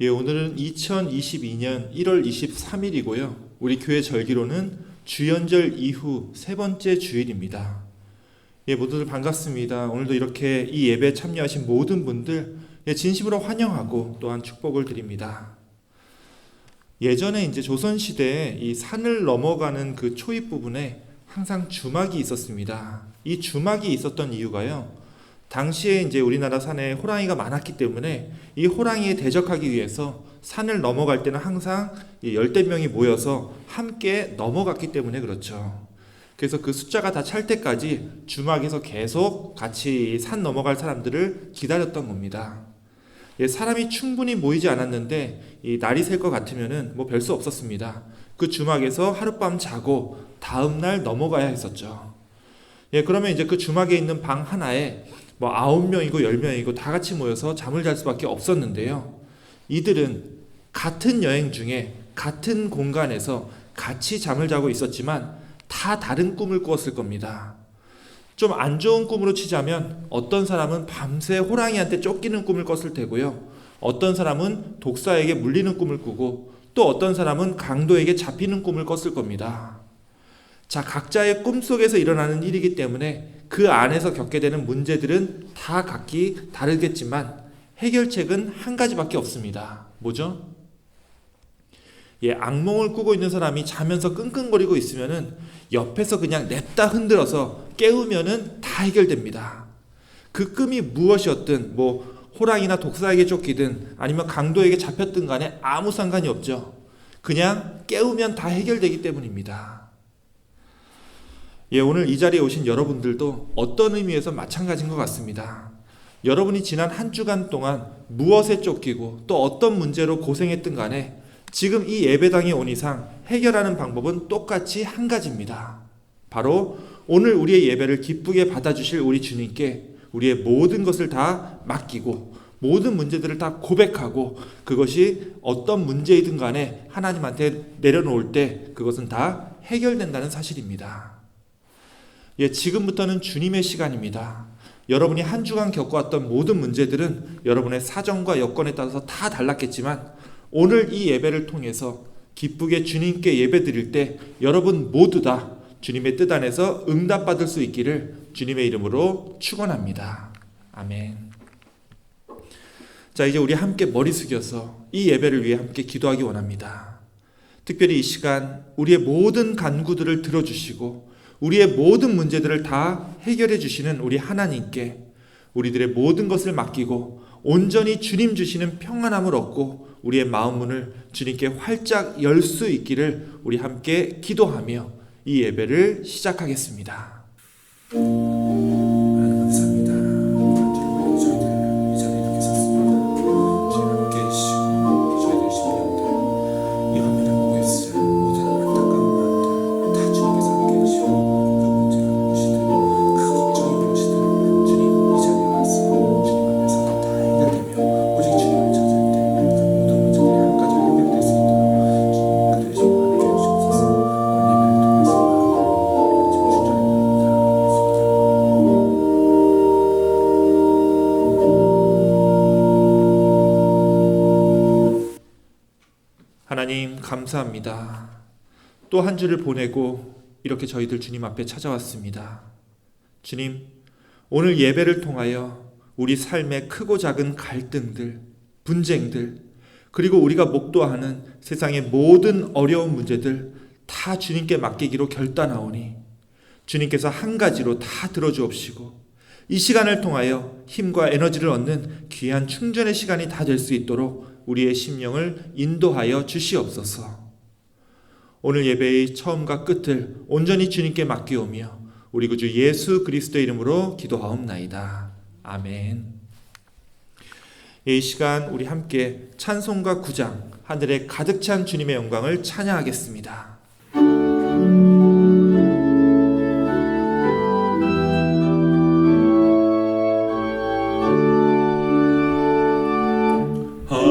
오늘은 2022년 1월 23일이고요. 우리 교회 절기로는 주연절 이후 세 번째 주일입니다. 모두들 반갑습니다. 오늘도 이렇게 이 예배에 참여하신 모든 분들 진심으로 환영하고 또한 축복을 드립니다. 예전에 이제 조선시대에 이 산을 넘어가는 그 초입 부분에 항상 주막이 있었습니다. 이 주막이 있었던 이유가요. 당시에 이제 우리나라 산에 호랑이가 많았기 때문에 이 호랑이에 대적하기 위해서 산을 넘어갈 때는 항상 열댓 명이 모여서 함께 넘어갔기 때문에 그렇죠. 그래서 그 숫자가 다 찰 때까지 주막에서 계속 같이 산 넘어갈 사람들을 기다렸던 겁니다. 사람이 충분히 모이지 않았는데 이 날이 셀 것 같으면은 뭐 별 수 없었습니다. 그 주막에서 하룻밤 자고 다음 날 넘어가야 했었죠. 그러면 이제 그 주막에 있는 방 하나에 뭐 9명이고 10명이고 다 같이 모여서 잠을 잘 수밖에 없었는데요. 이들은 같은 여행 중에 같은 공간에서 같이 잠을 자고 있었지만 다 다른 꿈을 꾸었을 겁니다. 좀 안 좋은 꿈으로 치자면 어떤 사람은 밤새 호랑이한테 쫓기는 꿈을 꿨을 테고요. 어떤 사람은 독사에게 물리는 꿈을 꾸고 또 어떤 사람은 강도에게 잡히는 꿈을 꿨을 겁니다. 자, 각자의 꿈속에서 일어나는 일이기 때문에 그 안에서 겪게 되는 문제들은 다 각기 다르겠지만 해결책은 한 가지밖에 없습니다. 뭐죠? 악몽을 꾸고 있는 사람이 자면서 끙끙거리고 있으면은 옆에서 그냥 냅다 흔들어서 깨우면은 다 해결됩니다. 그 꿈이 무엇이었든 뭐 호랑이나 독사에게 쫓기든 아니면 강도에게 잡혔든 간에 아무 상관이 없죠. 그냥 깨우면 다 해결되기 때문입니다. 오늘 이 자리에 오신 여러분들도 어떤 의미에서 마찬가지인 것 같습니다. 여러분이 지난 한 주간 동안 무엇에 쫓기고 또 어떤 문제로 고생했든 간에 지금 이 예배당에 온 이상 해결하는 방법은 똑같이 한 가지입니다. 바로 오늘 우리의 예배를 기쁘게 받아주실 우리 주님께 우리의 모든 것을 다 맡기고 모든 문제들을 다 고백하고 그것이 어떤 문제이든 간에 하나님한테 내려놓을 때 그것은 다 해결된다는 사실입니다. 지금부터는 주님의 시간입니다. 여러분이 한 주간 겪어왔던 모든 문제들은 여러분의 사정과 여건에 따라서 다 달랐겠지만 오늘 이 예배를 통해서 기쁘게 주님께 예배드릴 때 여러분 모두 다 주님의 뜻 안에서 응답받을 수 있기를 주님의 이름으로 축원합니다. 아멘. 자, 이제 우리 함께 머리 숙여서 이 예배를 위해 함께 기도하기 원합니다. 특별히 이 시간 우리의 모든 간구들을 들어주시고 우리의 모든 문제들을 다 해결해 주시는 우리 하나님께 우리들의 모든 것을 맡기고 온전히 주님 주시는 평안함을 얻고 우리의 마음 문을 주님께 활짝 열 수 있기를 우리 함께 기도하며 이 예배를 시작하겠습니다. 하나님 감사합니다. 또 한 주를 보내고 이렇게 저희들 주님 앞에 찾아왔습니다. 주님, 오늘 예배를 통하여 우리 삶의 크고 작은 갈등들, 분쟁들, 그리고 우리가 목도하는 세상의 모든 어려운 문제들 다 주님께 맡기기로 결단하오니 주님께서 한 가지로 다 들어주옵시고 이 시간을 통하여 힘과 에너지를 얻는 귀한 충전의 시간이 다 될 수 있도록 우리의 심령을 인도하여 주시옵소서. 오늘 예배의 처음과 끝을 온전히 주님께 맡기오며 우리 구주 예수 그리스도의 이름으로 기도하옵나이다. 아멘. 이 시간 우리 함께 찬송가 9장 하늘에 가득 찬 주님의 영광을 찬양하겠습니다.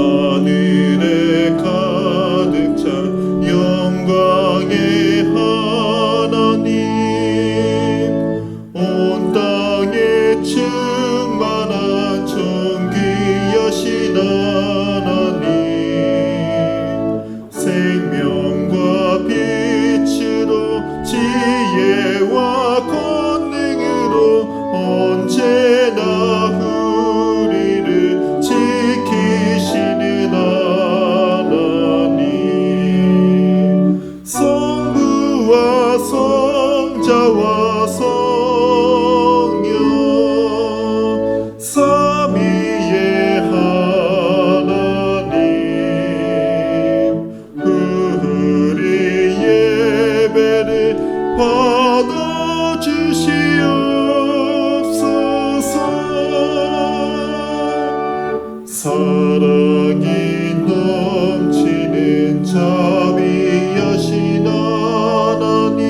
하늘에 가득 찬 영광의 하나님, 온 땅에 충만한 존귀하신 하나님, 사랑이 넘치는 자비하신 하나님,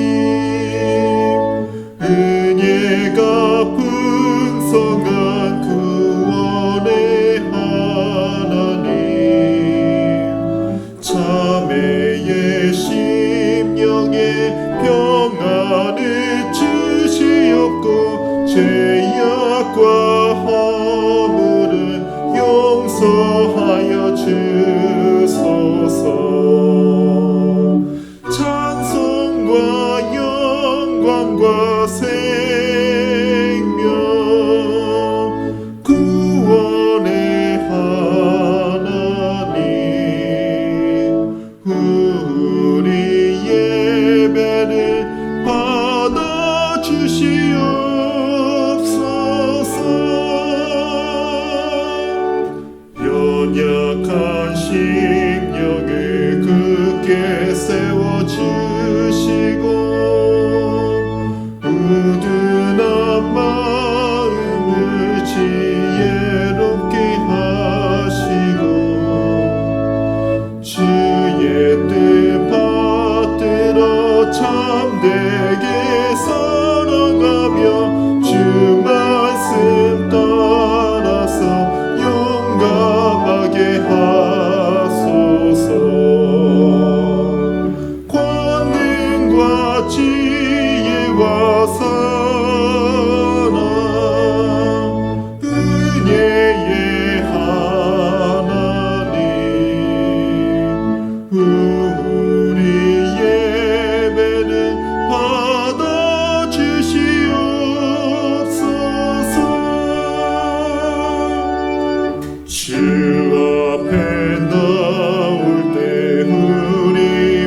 은혜가 풍성한 구원의 하나님, 자매의 심령에 평안을 주시옵고 죄악과 허물을 용서하여 주소서. 찬송과 영광과 생명, 구원의 하나님, 우리 예배를 받아 주시옵소서. 연약한 심령을 굳게 세워주시고 우둔한 마음을 지혜롭게 하시고 주의 뜻 받들어 참되게 살아가며 주 말씀 따라서 용감하게 하소서. 권능과 지혜와 사랑, 은혜의 하나님, 우리 예배를 받아 주시옵소서. 주 앞에 나올 때 우리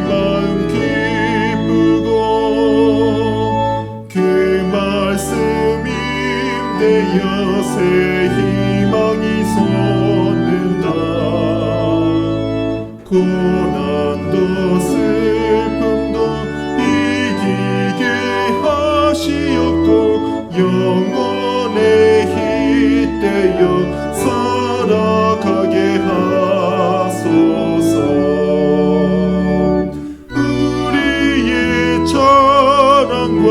마음 기쁘고 그 말씀 임대여 새 희망이 솟는다. 고난도 슬픔도 이기게 하시옵고 영원의 힘되어 살아가게 하소서. 우리의 자랑과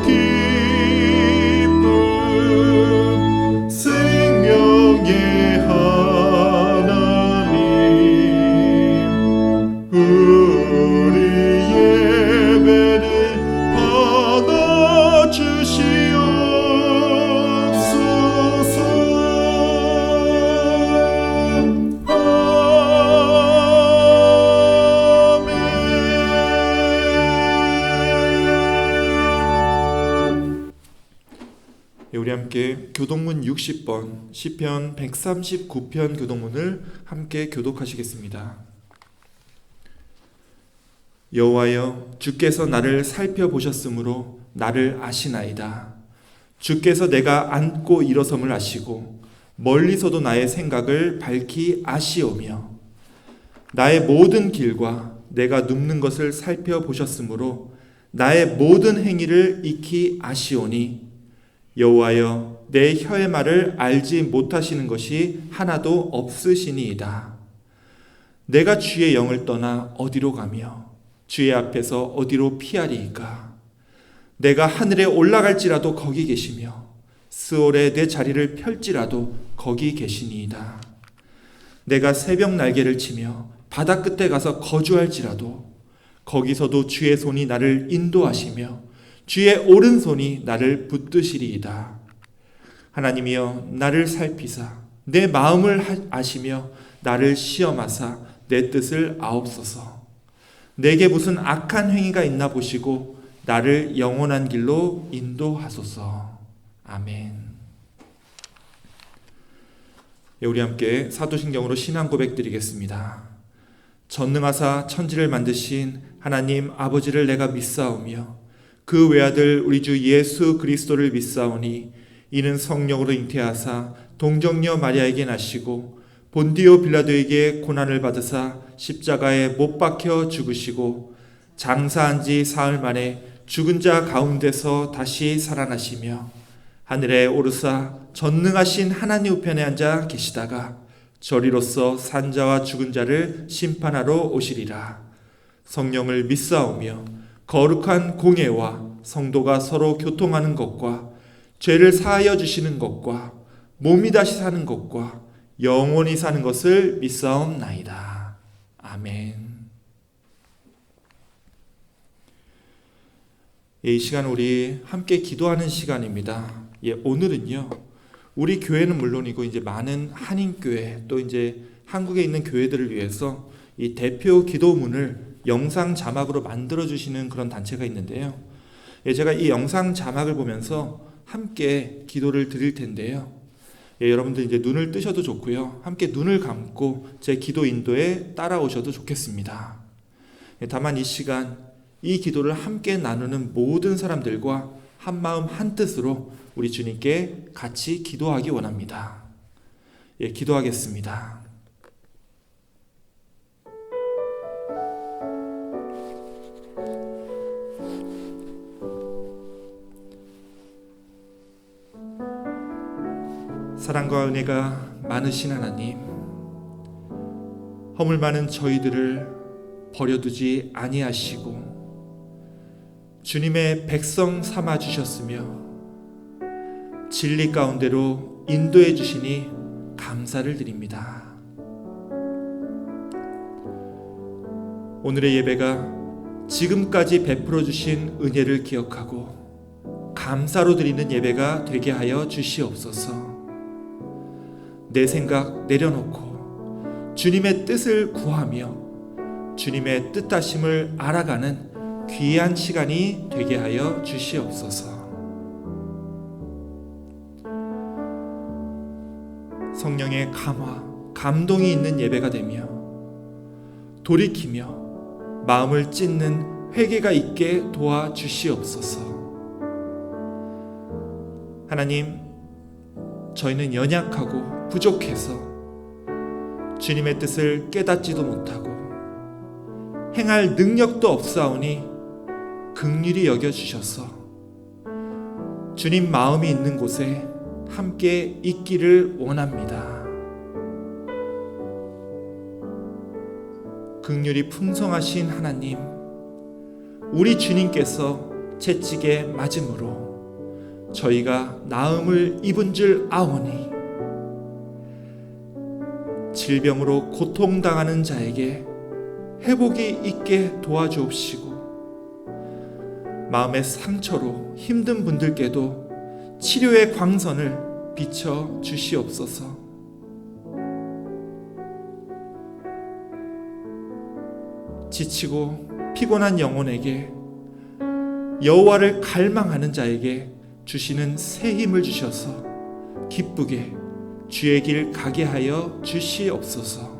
기쁨, 생명의 하나님, 우리 예배를 받아 주시옵소서. 우리 함께 교독문 60번 시편 139편 교독문을 함께 교독하시겠습니다. 여호와여, 주께서 나를 살펴보셨으므로 나를 아시나이다. 주께서 내가 앉고 일어섬을 아시고 멀리서도 나의 생각을 밝히 아시오며 나의 모든 길과 내가 눕는 것을 살펴보셨으므로 나의 모든 행위를 익히 아시오니 여호와여, 내 혀의 말을 알지 못하시는 것이 하나도 없으시니이다. 내가 주의 영을 떠나 어디로 가며 주의 앞에서 어디로 피하리이까? 내가 하늘에 올라갈지라도 거기 계시며 스올에 내 자리를 펼지라도 거기 계시니이다. 내가 새벽 날개를 치며 바다 끝에 가서 거주할지라도 거기서도 주의 손이 나를 인도하시며 주의 오른손이 나를 붙드시리이다. 하나님이여, 나를 살피사 내 마음을 아시며 나를 시험하사 내 뜻을 아옵소서. 내게 무슨 악한 행위가 있나 보시고 나를 영원한 길로 인도하소서. 아멘. 우리 함께 사도신경으로 신앙 고백 드리겠습니다. 전능하사 천지를 만드신 하나님 아버지를 내가 믿사오며 그 외아들 우리 주 예수 그리스도를 믿사오니 이는 성령으로 잉태하사 동정녀 마리아에게 나시고 본디오 빌라도에게 고난을 받으사 십자가에 못 박혀 죽으시고 장사한 지 사흘 만에 죽은 자 가운데서 다시 살아나시며 하늘에 오르사 전능하신 하나님 우편에 앉아 계시다가 저리로서 산자와 죽은 자를 심판하러 오시리라. 성령을 믿사오며 거룩한 공예와 성도가 서로 교통하는 것과 죄를 사하여 주시는 것과 몸이 다시 사는 것과 영원히 사는 것을 믿사옵나이다. 아멘. 이 시간 우리 함께 기도하는 시간입니다. 오늘은요, 우리 교회는 물론이고 이제 많은 한인교회 또 이제 한국에 있는 교회들을 위해서 이 대표 기도문을 영상 자막으로 만들어 주시는 그런 단체가 있는데요. 제가 이 영상 자막을 보면서 함께 기도를 드릴 텐데요. 여러분들 이제 눈을 뜨셔도 좋고요. 함께 눈을 감고 제 기도 인도에 따라오셔도 좋겠습니다. 다만 이 시간 이 기도를 함께 나누는 모든 사람들과 한 마음 한 뜻으로 우리 주님께 같이 기도하기 원합니다. 기도하겠습니다. 사랑과 은혜가 많으신 하나님, 허물 많은 저희들을 버려두지 아니하시고 주님의 백성 삼아 주셨으며 진리 가운데로 인도해 주시니 감사를 드립니다. 오늘의 예배가 지금까지 베풀어 주신 은혜를 기억하고 감사로 드리는 예배가 되게 하여 주시옵소서. 내 생각 내려놓고 주님의 뜻을 구하며 주님의 뜻하심을 알아가는 귀한 시간이 되게 하여 주시옵소서. 성령의 감화, 감동이 있는 예배가 되며 돌이키며 마음을 찢는 회개가 있게 도와주시옵소서. 하나님, 저희는 연약하고 부족해서 주님의 뜻을 깨닫지도 못하고 행할 능력도 없사오니 긍휼히 여겨주셔서 주님 마음이 있는 곳에 함께 있기를 원합니다. 긍휼이 풍성하신 하나님, 우리 주님께서 채찍에 맞음으로 저희가 나음을 입은 줄 아오니 질병으로 고통당하는 자에게 회복이 있게 도와주옵시고 마음의 상처로 힘든 분들께도 치료의 광선을 비춰 주시옵소서. 지치고 피곤한 영혼에게 여호와를 갈망하는 자에게 주시는 새 힘을 주셔서 기쁘게 주의 길 가게 하여 주시옵소서.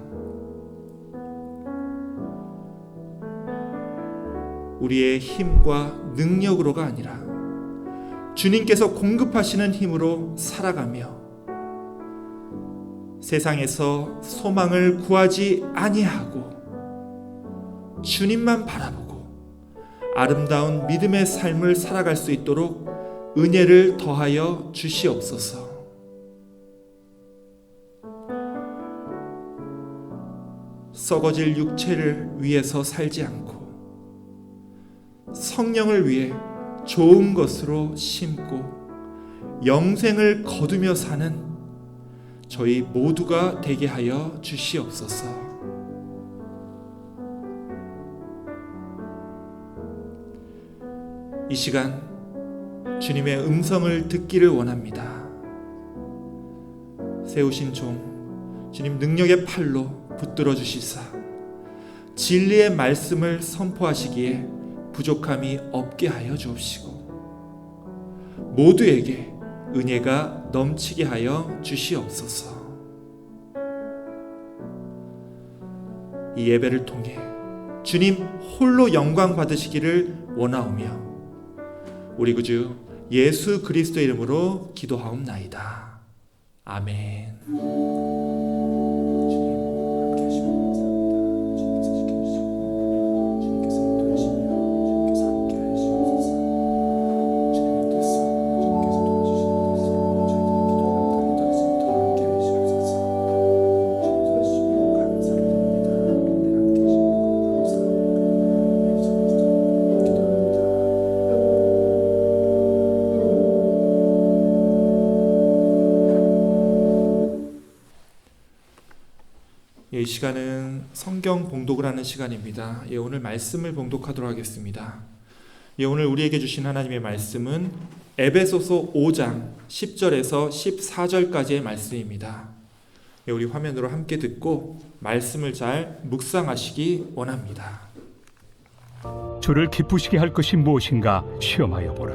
우리의 힘과 능력으로가 아니라 주님께서 공급하시는 힘으로 살아가며 세상에서 소망을 구하지 아니하고 주님만 바라보고 아름다운 믿음의 삶을 살아갈 수 있도록 은혜를 더하여 주시옵소서. 썩어질 육체를 위해서 살지 않고 성령을 위해 좋은 것으로 심고 영생을 거두며 사는 저희 모두가 되게 하여 주시옵소서. 이 시간 주님의 음성을 듣기를 원합니다. 세우신 종 주님 능력의 팔로 붙들어 주시사 진리의 말씀을 선포하시기에 부족함이 없게 하여 주옵시고 모두에게 은혜가 넘치게 하여 주시옵소서. 이 예배를 통해 주님 홀로 영광 받으시기를 원하오며 우리 구주 예수 그리스도의 이름으로 기도하옵나이다. 아멘. 이 시간은 성경 봉독을 하는 시간입니다. 오늘 말씀을 봉독하도록 하겠습니다. 오늘 우리에게 주신 하나님의 말씀은 에베소서 5장 10절에서 14절까지의 말씀입니다. 우리 화면으로 함께 듣고 말씀을 잘 묵상하시기 원합니다. 주를 기쁘시게 할 것이 무엇인가 시험하여 보라.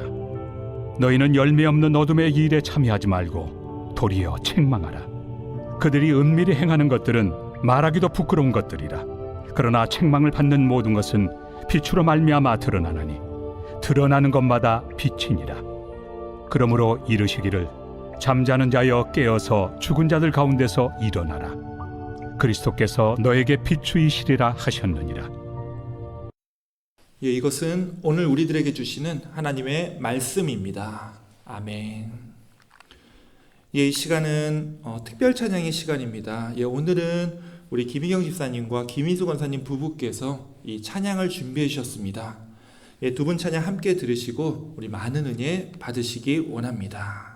너희는 열매 없는 어둠의 일에 참여하지 말고 도리어 책망하라. 그들이 은밀히 행하는 것들은 말하기도 부끄러운 것들이라. 그러나 책망을 받는 모든 것은 빛으로 말미암아 드러나나니 드러나는 것마다 빛이니라. 그러므로 이르시기를 잠자는 자여 깨어서 죽은 자들 가운데서 일어나라. 그리스도께서 너에게 비추이시리라 하셨느니라. 이것은 오늘 우리들에게 주시는 하나님의 말씀입니다. 아멘. 이 시간은 특별 찬양의 시간입니다. 오늘은 우리 김희경 집사님과 김희수 권사님 부부께서 이 찬양을 준비해 주셨습니다. 두 분 찬양 함께 들으시고 우리 많은 은혜 받으시기 원합니다.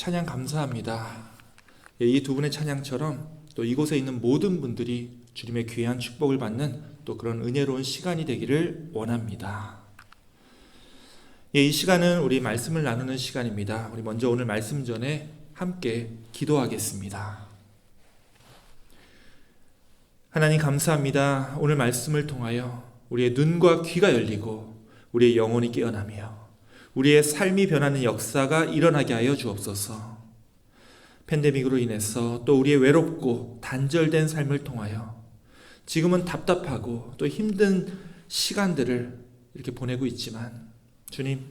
찬양 감사합니다. 이 두 분의 찬양처럼 또 이곳에 있는 모든 분들이 주님의 귀한 축복을 받는 또 그런 은혜로운 시간이 되기를 원합니다. 이 시간은 우리 말씀을 나누는 시간입니다. 우리 먼저 오늘 말씀 전에 함께 기도하겠습니다. 하나님 감사합니다. 오늘 말씀을 통하여 우리의 눈과 귀가 열리고 우리의 영혼이 깨어나며 우리의 삶이 변하는 역사가 일어나게 하여 주옵소서. 팬데믹으로 인해서 또 우리의 외롭고 단절된 삶을 통하여 지금은 답답하고 또 힘든 시간들을 이렇게 보내고 있지만 주님,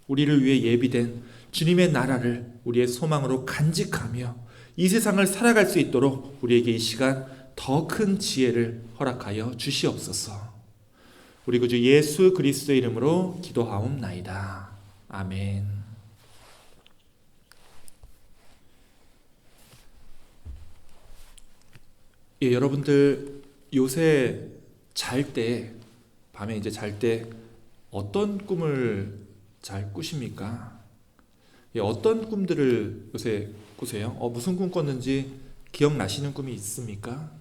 우리를 위해 예비된 주님의 나라를 우리의 소망으로 간직하며 이 세상을 살아갈 수 있도록 우리에게 이 시간 더 큰 지혜를 허락하여 주시옵소서. 우리 구주 예수 그리스도의 이름으로 기도하옵나이다. 아멘. 예, 여러분들 요새 밤에 잘 때 어떤 꿈을 잘 꾸십니까? 예, 어떤 꿈들을 요새 꾸세요? 무슨 꿈 꿨는지 기억나시는 꿈이 있습니까?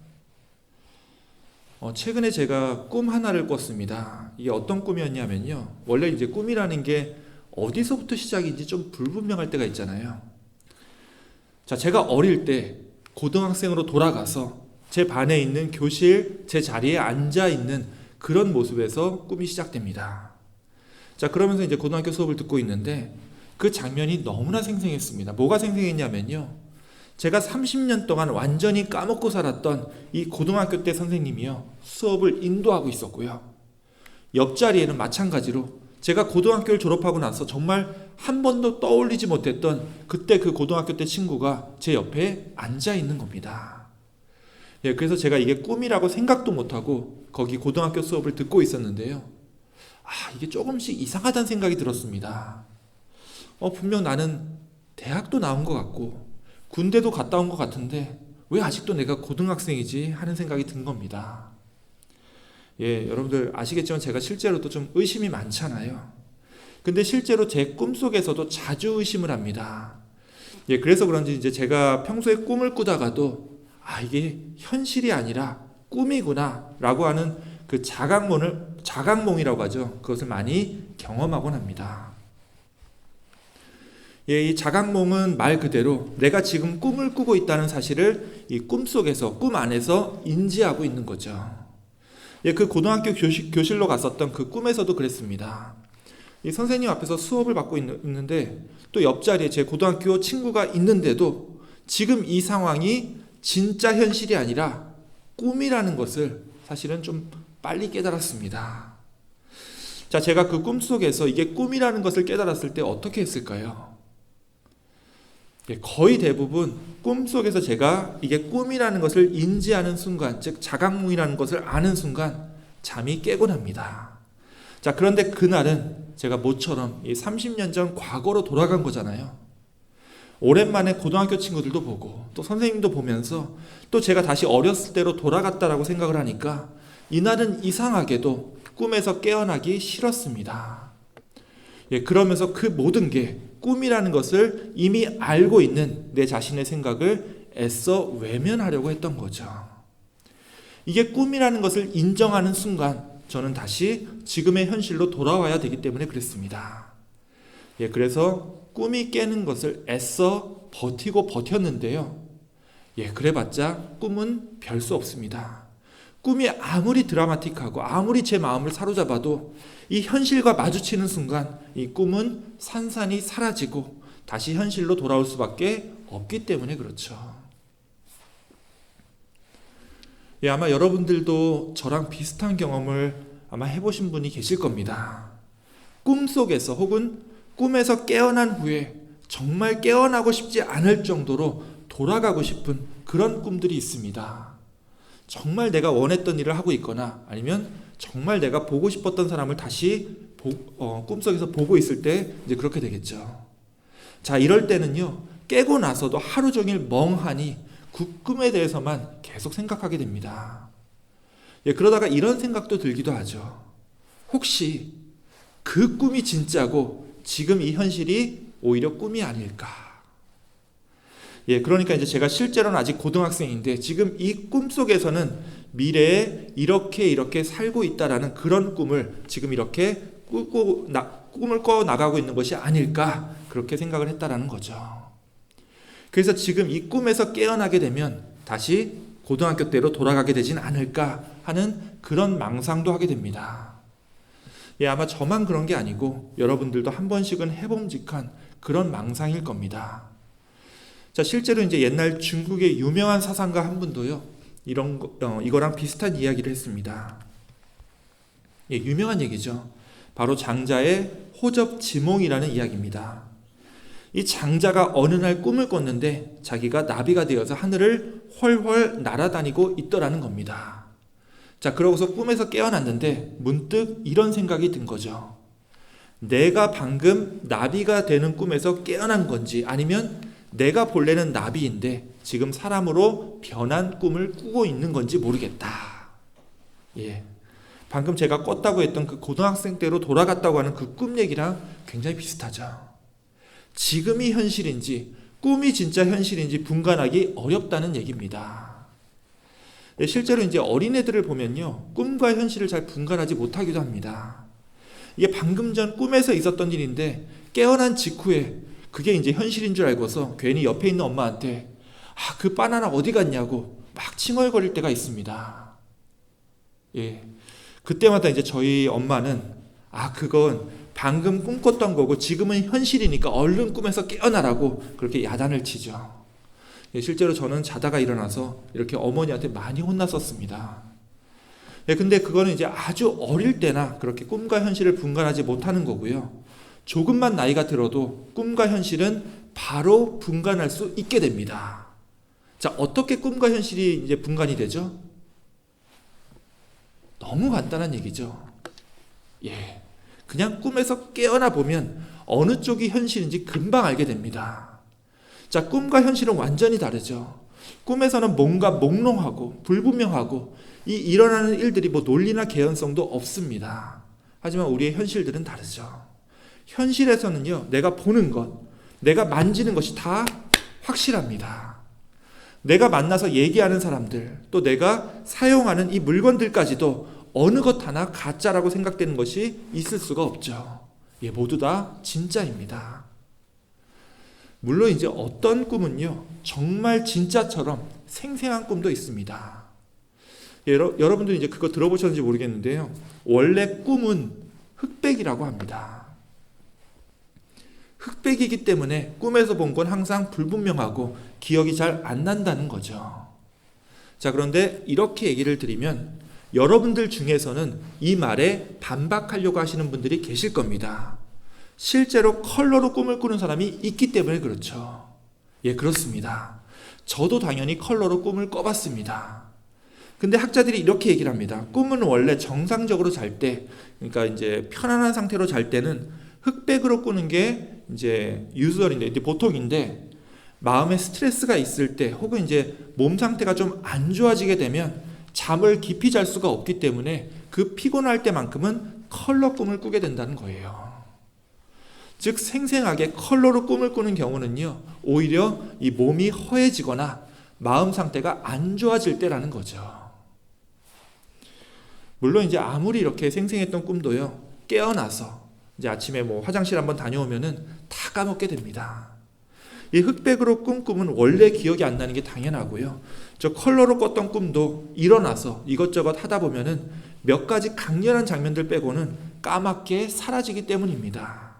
최근에 제가 꿈 하나를 꿨습니다. 이게 어떤 꿈이었냐면요. 원래 이제 꿈이라는 게 어디서부터 시작인지 좀 불분명할 때가 있잖아요. 자, 제가 어릴 때 고등학생으로 돌아가서 제 반에 있는 교실, 제 자리에 앉아 있는 그런 모습에서 꿈이 시작됩니다. 자, 그러면서 이제 고등학교 수업을 듣고 있는데 그 장면이 너무나 생생했습니다. 뭐가 생생했냐면요. 제가 30년 동안 완전히 까먹고 살았던 이 고등학교 때 선생님이요. 수업을 인도하고 있었고요. 옆자리에는 마찬가지로 제가 고등학교를 졸업하고 나서 정말 한 번도 떠올리지 못했던 그때 그 고등학교 때 친구가 제 옆에 앉아 있는 겁니다. 예, 그래서 제가 이게 꿈이라고 생각도 못하고 거기 고등학교 수업을 듣고 있었는데요. 이게 조금씩 이상하다는 생각이 들었습니다. 분명 나는 대학도 나온 것 같고 군대도 갔다 온 것 같은데 왜 아직도 내가 고등학생이지 하는 생각이 든 겁니다. 예, 여러분들 아시겠지만 제가 실제로도 좀 의심이 많잖아요. 근데 실제로 제 꿈속에서도 자주 의심을 합니다. 예, 그래서 그런지 이제 제가 평소에 꿈을 꾸다가도 이게 현실이 아니라 꿈이구나 라고 하는 그 자각몽이라고 하죠. 그것을 많이 경험하곤 합니다. 예, 이 자각몽은 말 그대로 내가 지금 꿈을 꾸고 있다는 사실을 이 꿈속에서, 꿈 안에서 인지하고 있는 거죠. 예, 그 고등학교 교실로 갔었던 그 꿈에서도 그랬습니다. 이 선생님 앞에서 수업을 받고 있는데 또 옆자리에 제 고등학교 친구가 있는데도 지금 이 상황이 진짜 현실이 아니라 꿈이라는 것을 사실은 좀 빨리 깨달았습니다. 자, 제가 그 꿈속에서 이게 꿈이라는 것을 깨달았을 때 어떻게 했을까요? 거의 대부분 꿈속에서 제가 이게 꿈이라는 것을 인지하는 순간, 즉 자각몽이라는 것을 아는 순간 잠이 깨곤 합니다. 자, 그런데 그날은 제가 모처럼 30년 전 과거로 돌아간 거잖아요. 오랜만에 고등학교 친구들도 보고 또 선생님도 보면서 또 제가 다시 어렸을 때로 돌아갔다라고 생각을 하니까 이날은 이상하게도 꿈에서 깨어나기 싫었습니다. 예, 그러면서 그 모든 게 꿈이라는 것을 이미 알고 있는 내 자신의 생각을 애써 외면하려고 했던 거죠. 이게 꿈이라는 것을 인정하는 순간 저는 다시 지금의 현실로 돌아와야 되기 때문에 그랬습니다. 예, 그래서 꿈이 깨는 것을 애써 버티고 버텼는데요. 예, 그래봤자 꿈은 별 수 없습니다. 꿈이 아무리 드라마틱하고 아무리 제 마음을 사로잡아도 이 현실과 마주치는 순간 이 꿈은 산산이 사라지고 다시 현실로 돌아올 수밖에 없기 때문에 그렇죠. 예, 아마 여러분들도 저랑 비슷한 경험을 아마 해보신 분이 계실 겁니다. 꿈속에서 혹은 꿈에서 깨어난 후에 정말 깨어나고 싶지 않을 정도로 돌아가고 싶은 그런 꿈들이 있습니다. 정말 내가 원했던 일을 하고 있거나 아니면 정말 내가 보고 싶었던 사람을 다시 꿈속에서 보고 있을 때 이제 그렇게 되겠죠. 자, 이럴 때는요, 깨고 나서도 하루 종일 멍하니 그 꿈에 대해서만 계속 생각하게 됩니다. 예, 그러다가 이런 생각도 들기도 하죠. 혹시 그 꿈이 진짜고 지금 이 현실이 오히려 꿈이 아닐까? 예, 그러니까 이제 제가 실제로는 아직 고등학생인데 지금 이 꿈 속에서는 미래에 이렇게 살고 있다라는 그런 꿈을 지금 이렇게 꿈을 꿔 나가고 있는 것이 아닐까? 그렇게 생각을 했다라는 거죠. 그래서 지금 이 꿈에서 깨어나게 되면 다시 고등학교 때로 돌아가게 되진 않을까 하는 그런 망상도 하게 됩니다. 예, 아마 저만 그런 게 아니고 여러분들도 한 번씩은 해봄직한 그런 망상일 겁니다. 자, 실제로 이제 옛날 중국의 유명한 사상가 한 분도요, 이거랑 비슷한 이야기를 했습니다. 예, 유명한 얘기죠. 바로 장자의 호접지몽이라는 이야기입니다. 이 장자가 어느 날 꿈을 꿨는데 자기가 나비가 되어서 하늘을 훨훨 날아다니고 있더라는 겁니다. 자, 그러고서 꿈에서 깨어났는데 문득 이런 생각이 든 거죠. 내가 방금 나비가 되는 꿈에서 깨어난 건지, 아니면 내가 본래는 나비인데 지금 사람으로 변한 꿈을 꾸고 있는 건지 모르겠다. 예, 방금 제가 꿨다고 했던 그 고등학생 때로 돌아갔다고 하는 그 꿈 얘기랑 굉장히 비슷하죠. 지금이 현실인지 꿈이 진짜 현실인지 분간하기 어렵다는 얘기입니다. 실제로 이제 어린애들을 보면요, 꿈과 현실을 잘 분간하지 못하기도 합니다. 이게 방금 전 꿈에서 있었던 일인데 깨어난 직후에 그게 이제 현실인 줄 알고서 괜히 옆에 있는 엄마한테 그 바나나 어디 갔냐고 막 칭얼거릴 때가 있습니다. 예, 그때마다 이제 저희 엄마는 그건 방금 꿈꿨던 거고 지금은 현실이니까 얼른 꿈에서 깨어나라고 그렇게 야단을 치죠. 예, 실제로 저는 자다가 일어나서 이렇게 어머니한테 많이 혼났었습니다. 예, 근데 그거는 이제 아주 어릴 때나 그렇게 꿈과 현실을 분간하지 못하는 거고요. 조금만 나이가 들어도 꿈과 현실은 바로 분간할 수 있게 됩니다. 자, 어떻게 꿈과 현실이 이제 분간이 되죠? 너무 간단한 얘기죠. 예, 그냥 꿈에서 깨어나 보면 어느 쪽이 현실인지 금방 알게 됩니다. 자, 꿈과 현실은 완전히 다르죠. 꿈에서는 뭔가 몽롱하고 불분명하고 이 일어나는 일들이 뭐 논리나 개연성도 없습니다. 하지만 우리의 현실들은 다르죠. 현실에서는요, 내가 보는 것, 내가 만지는 것이 다 확실합니다. 내가 만나서 얘기하는 사람들, 또 내가 사용하는 이 물건들까지도 어느 것 하나 가짜라고 생각되는 것이 있을 수가 없죠. 예, 모두 다 진짜입니다. 물론 이제 어떤 꿈은요, 정말 진짜처럼 생생한 꿈도 있습니다. 예, 여러분들 이제 그거 들어보셨는지 모르겠는데요, 원래 꿈은 흑백이라고 합니다. 흑백이기 때문에 꿈에서 본 건 항상 불분명하고 기억이 잘 안 난다는 거죠. 자, 그런데 이렇게 얘기를 드리면 여러분들 중에서는 이 말에 반박하려고 하시는 분들이 계실 겁니다. 실제로 컬러로 꿈을 꾸는 사람이 있기 때문에 그렇죠. 예, 그렇습니다. 저도 당연히 컬러로 꿈을 꿔봤습니다. 근데 학자들이 이렇게 얘기를 합니다. 꿈은 원래 정상적으로 잘 때, 그러니까 이제 편안한 상태로 잘 때는 흑백으로 꾸는 게 이제 유주얼인데, 이제 보통인데, 마음에 스트레스가 있을 때 혹은 이제 몸 상태가 좀 안 좋아지게 되면 잠을 깊이 잘 수가 없기 때문에 그 피곤할 때만큼은 컬러 꿈을 꾸게 된다는 거예요. 즉 생생하게 컬러로 꿈을 꾸는 경우는요, 오히려 이 몸이 허해지거나 마음 상태가 안 좋아질 때라는 거죠. 물론 이제 아무리 이렇게 생생했던 꿈도요, 깨어나서 이제 아침에 뭐 화장실 한번 다녀오면은 다 까먹게 됩니다. 이 흑백으로 꾼 꿈은 원래 기억이 안 나는 게 당연하고요. 저 컬러로 꿨던 꿈도 일어나서 이것저것 하다 보면은 몇 가지 강렬한 장면들 빼고는 까맣게 사라지기 때문입니다.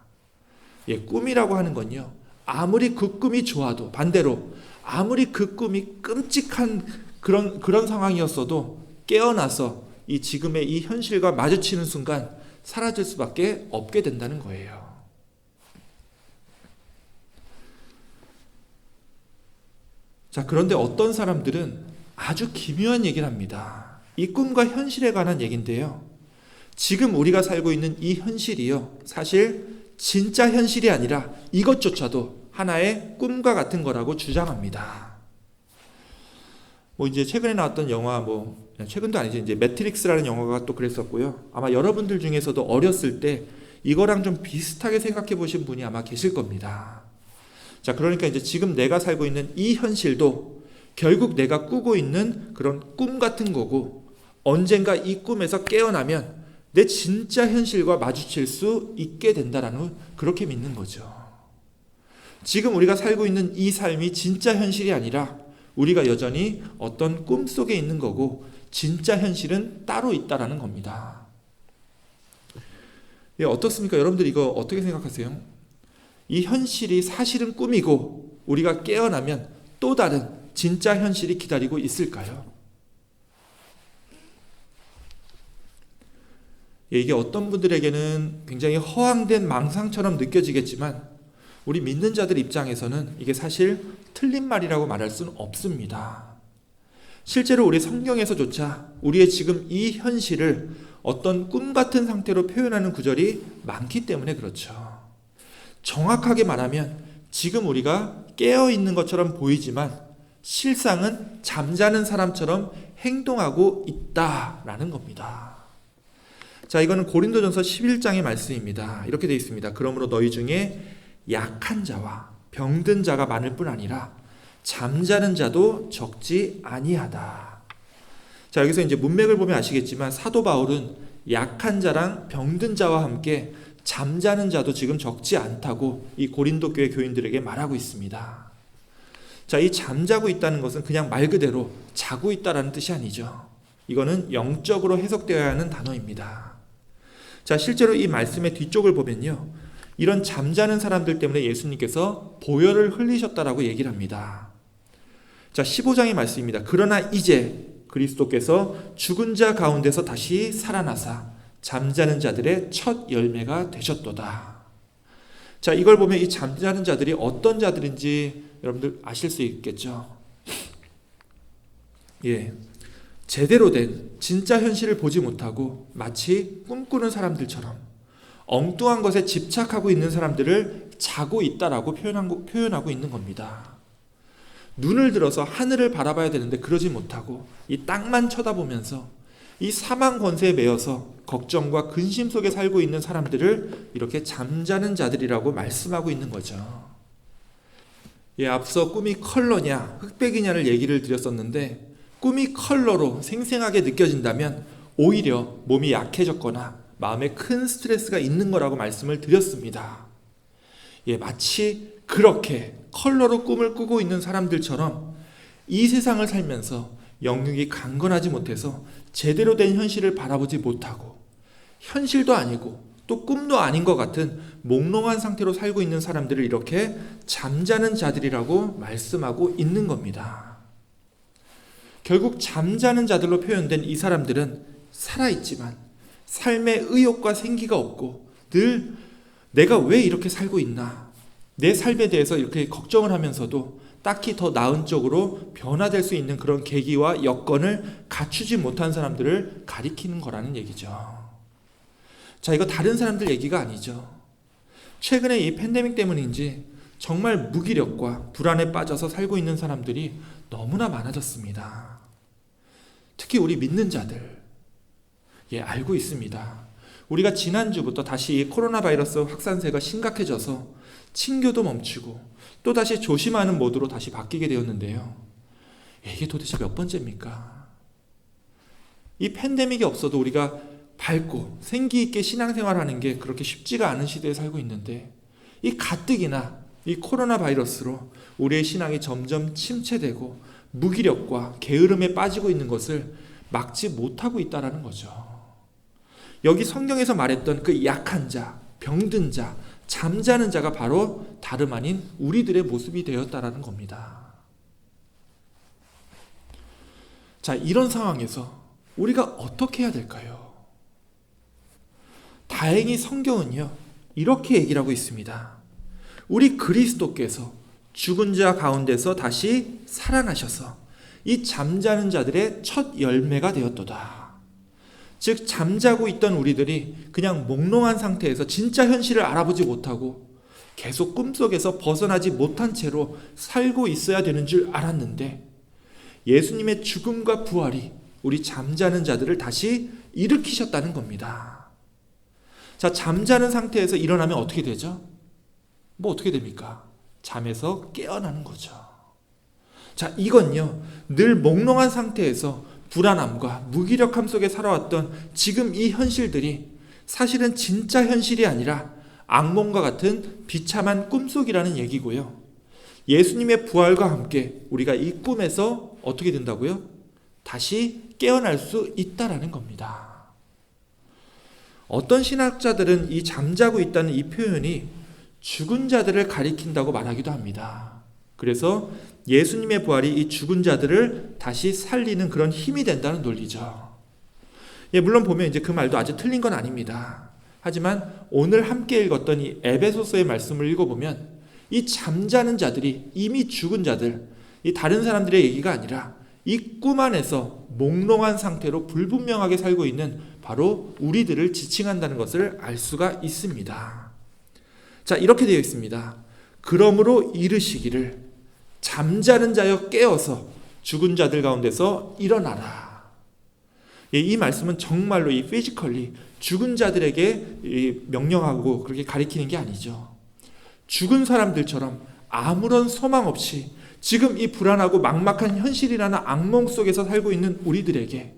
예, 꿈이라고 하는 건요, 아무리 그 꿈이 좋아도 반대로 아무리 그 꿈이 끔찍한 그런 상황이었어도 깨어나서 이 지금의 이 현실과 마주치는 순간 사라질 수밖에 없게 된다는 거예요. 자, 그런데 어떤 사람들은 아주 기묘한 얘기를 합니다. 이 꿈과 현실에 관한 얘기인데요, 지금 우리가 살고 있는 이 현실이요, 사실 진짜 현실이 아니라 이것조차도 하나의 꿈과 같은 거라고 주장합니다. 뭐 이제 최근에 나왔던 영화, 최근도 아니죠, 이제 매트릭스라는 영화가 또 그랬었고요. 아마 여러분들 중에서도 어렸을 때 이거랑 좀 비슷하게 생각해 보신 분이 아마 계실 겁니다. 자, 그러니까 이제 지금 내가 살고 있는 이 현실도 결국 내가 꾸고 있는 그런 꿈 같은 거고, 언젠가 이 꿈에서 깨어나면 내 진짜 현실과 마주칠 수 있게 된다라는, 그렇게 믿는 거죠. 지금 우리가 살고 있는 이 삶이 진짜 현실이 아니라 우리가 여전히 어떤 꿈 속에 있는 거고, 진짜 현실은 따로 있다라는 겁니다. 예, 어떻습니까? 여러분들 이거 어떻게 생각하세요? 이 현실이 사실은 꿈이고 우리가 깨어나면 또 다른 진짜 현실이 기다리고 있을까요? 예, 이게 어떤 분들에게는 굉장히 허황된 망상처럼 느껴지겠지만 우리 믿는 자들 입장에서는 이게 사실 틀린 말이라고 말할 수는 없습니다. 실제로 우리 성경에서조차 우리의 지금 이 현실을 어떤 꿈 같은 상태로 표현하는 구절이 많기 때문에 그렇죠. 정확하게 말하면 지금 우리가 깨어 있는 것처럼 보이지만 실상은 잠자는 사람처럼 행동하고 있다라는 겁니다. 자, 이거는 고린도전서 11장의 말씀입니다. 이렇게 되어 있습니다. 그러므로 너희 중에 약한 자와 병든 자가 많을 뿐 아니라 잠자는 자도 적지 아니하다. 자, 여기서 이제 문맥을 보면 아시겠지만 사도 바울은 약한 자랑 병든 자와 함께 잠자는 자도 지금 적지 않다고 이 고린도 교회 교인들에게 말하고 있습니다. 자, 이 잠자고 있다는 것은 그냥 말 그대로 자고 있다라는 뜻이 아니죠. 이거는 영적으로 해석되어야 하는 단어입니다. 자, 실제로 이 말씀의 뒤쪽을 보면요, 이런 잠자는 사람들 때문에 예수님께서 보혈을 흘리셨다라고 얘기를 합니다. 자, 15장의 말씀입니다. 그러나 이제 그리스도께서 죽은 자 가운데서 다시 살아나사 잠자는 자들의 첫 열매가 되셨도다. 자, 이걸 보면 이 잠자는 자들이 어떤 자들인지 여러분들 아실 수 있겠죠. 예, 제대로 된 진짜 현실을 보지 못하고 마치 꿈꾸는 사람들처럼 엉뚱한 것에 집착하고 있는 사람들을 자고 있다라고 표현하고 있는 겁니다. 눈을 들어서 하늘을 바라봐야 되는데 그러지 못하고 이 땅만 쳐다보면서 이 사망 권세에 매여서 걱정과 근심 속에 살고 있는 사람들을 이렇게 잠자는 자들이라고 말씀하고 있는 거죠. 예, 앞서 꿈이 컬러냐 흑백이냐를 얘기를 드렸었는데, 꿈이 컬러로 생생하게 느껴진다면 오히려 몸이 약해졌거나 마음에 큰 스트레스가 있는 거라고 말씀을 드렸습니다. 예, 마치 그렇게 컬러로 꿈을 꾸고 있는 사람들처럼 이 세상을 살면서 영육이 강건하지 못해서 제대로 된 현실을 바라보지 못하고 현실도 아니고 또 꿈도 아닌 것 같은 몽롱한 상태로 살고 있는 사람들을 이렇게 잠자는 자들이라고 말씀하고 있는 겁니다. 결국 잠자는 자들로 표현된 이 사람들은 살아있지만 삶의 의욕과 생기가 없고 늘 내가 왜 이렇게 살고 있나, 내 삶에 대해서 이렇게 걱정을 하면서도 딱히 더 나은 쪽으로 변화될 수 있는 그런 계기와 여건을 갖추지 못한 사람들을 가리키는 거라는 얘기죠. 자, 이거 다른 사람들 얘기가 아니죠. 최근에 이 팬데믹 때문인지 정말 무기력과 불안에 빠져서 살고 있는 사람들이 너무나 많아졌습니다. 특히 우리 믿는 자들, 예, 알고 있습니다. 우리가 지난주부터 다시 이 코로나 바이러스 확산세가 심각해져서 친교도 멈추고 또다시 조심하는 모드로 다시 바뀌게 되었는데요. 이게 도대체 몇 번째입니까? 이 팬데믹이 없어도 우리가 밝고 생기 있게 신앙생활하는 게 그렇게 쉽지가 않은 시대에 살고 있는데, 이 가뜩이나 이 코로나 바이러스로 우리의 신앙이 점점 침체되고 무기력과 게으름에 빠지고 있는 것을 막지 못하고 있다는 거죠. 여기 성경에서 말했던 그 약한 자, 병든 자, 잠자는 자가 바로 다름 아닌 우리들의 모습이 되었다라는 겁니다. 자, 이런 상황에서 우리가 어떻게 해야 될까요? 다행히 성경은요, 이렇게 얘기를 하고 있습니다. 우리 그리스도께서 죽은 자 가운데서 다시 살아나셔서 이 잠자는 자들의 첫 열매가 되었도다. 즉, 잠자고 있던 우리들이 그냥 몽롱한 상태에서 진짜 현실을 알아보지 못하고 계속 꿈속에서 벗어나지 못한 채로 살고 있어야 되는 줄 알았는데, 예수님의 죽음과 부활이 우리 잠자는 자들을 다시 일으키셨다는 겁니다. 자, 잠자는 상태에서 일어나면 어떻게 되죠? 뭐 어떻게 됩니까? 잠에서 깨어나는 거죠. 자, 이건요, 늘 몽롱한 상태에서 불안함과 무기력함 속에 살아왔던 지금 이 현실들이 사실은 진짜 현실이 아니라 악몽과 같은 비참한 꿈속이라는 얘기고요. 예수님의 부활과 함께 우리가 이 꿈에서 어떻게 된다고요? 다시 깨어날 수 있다라는 겁니다. 어떤 신학자들은 이 잠자고 있다는 이 표현이 죽은 자들을 가리킨다고 말하기도 합니다. 그래서 예수님의 부활이 이 죽은 자들을 다시 살리는 그런 힘이 된다는 논리죠. 예, 물론 보면 이제 그 말도 아주 틀린 건 아닙니다. 하지만 오늘 함께 읽었던 이 에베소서의 말씀을 읽어보면 이 잠자는 자들이, 이미 죽은 자들, 이 다른 사람들의 얘기가 아니라 이 꿈 안에서 몽롱한 상태로 불분명하게 살고 있는 바로 우리들을 지칭한다는 것을 알 수가 있습니다. 자, 이렇게 되어 있습니다. 그러므로 이르시기를 잠자는 자여 깨어서 죽은 자들 가운데서 일어나라. 이 말씀은 정말로 이 피지컬리 죽은 자들에게 명령하고 그렇게 가리키는 게 아니죠. 죽은 사람들처럼 아무런 소망 없이 지금 이 불안하고 막막한 현실이라는 악몽 속에서 살고 있는 우리들에게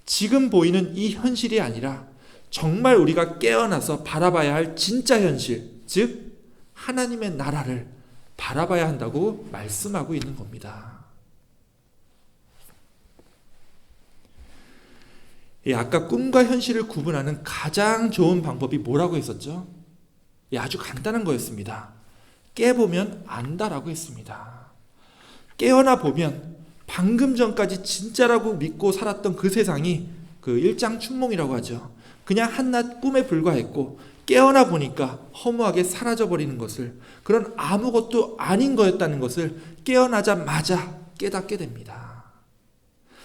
지금 보이는 이 현실이 아니라 정말 우리가 깨어나서 바라봐야 할 진짜 현실, 즉 하나님의 나라를 바라봐야 한다고 말씀하고 있는 겁니다. 아까 꿈과 현실을 구분하는 가장 좋은 방법이 뭐라고 했었죠? 아주 간단한 거였습니다. 깨보면 안다라고 했습니다. 깨어나 보면 방금 전까지 진짜라고 믿고 살았던 그 세상이 그 일장춘몽이라고 하죠. 그냥 한낱 꿈에 불과했고 깨어나 보니까 허무하게 사라져버리는 것을, 그런 아무것도 아닌 거였다는 것을 깨어나자마자 깨닫게 됩니다.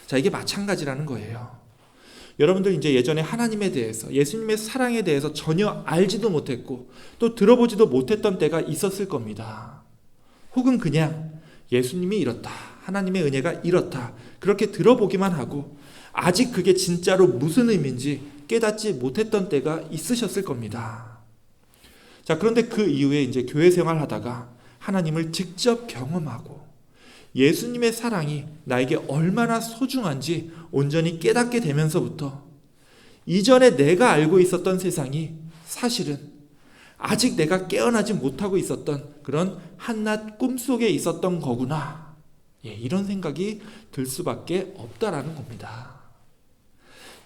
자, 이게 마찬가지라는 거예요. 여러분들 이제 예전에 하나님에 대해서, 예수님의 사랑에 대해서 전혀 알지도 못했고 또 들어보지도 못했던 때가 있었을 겁니다. 혹은 그냥 예수님이 이렇다, 하나님의 은혜가 이렇다, 그렇게 들어보기만 하고 아직 그게 진짜로 무슨 의미인지 깨닫지 못했던 때가 있으셨을 겁니다. 자, 그런데 그 이후에 이제 교회 생활하다가 하나님을 직접 경험하고 예수님의 사랑이 나에게 얼마나 소중한지 온전히 깨닫게 되면서부터 이전에 내가 알고 있었던 세상이 사실은 아직 내가 깨어나지 못하고 있었던 그런 한낱 꿈속에 있었던 거구나, 이런 생각이 들 수밖에 없다라는 겁니다.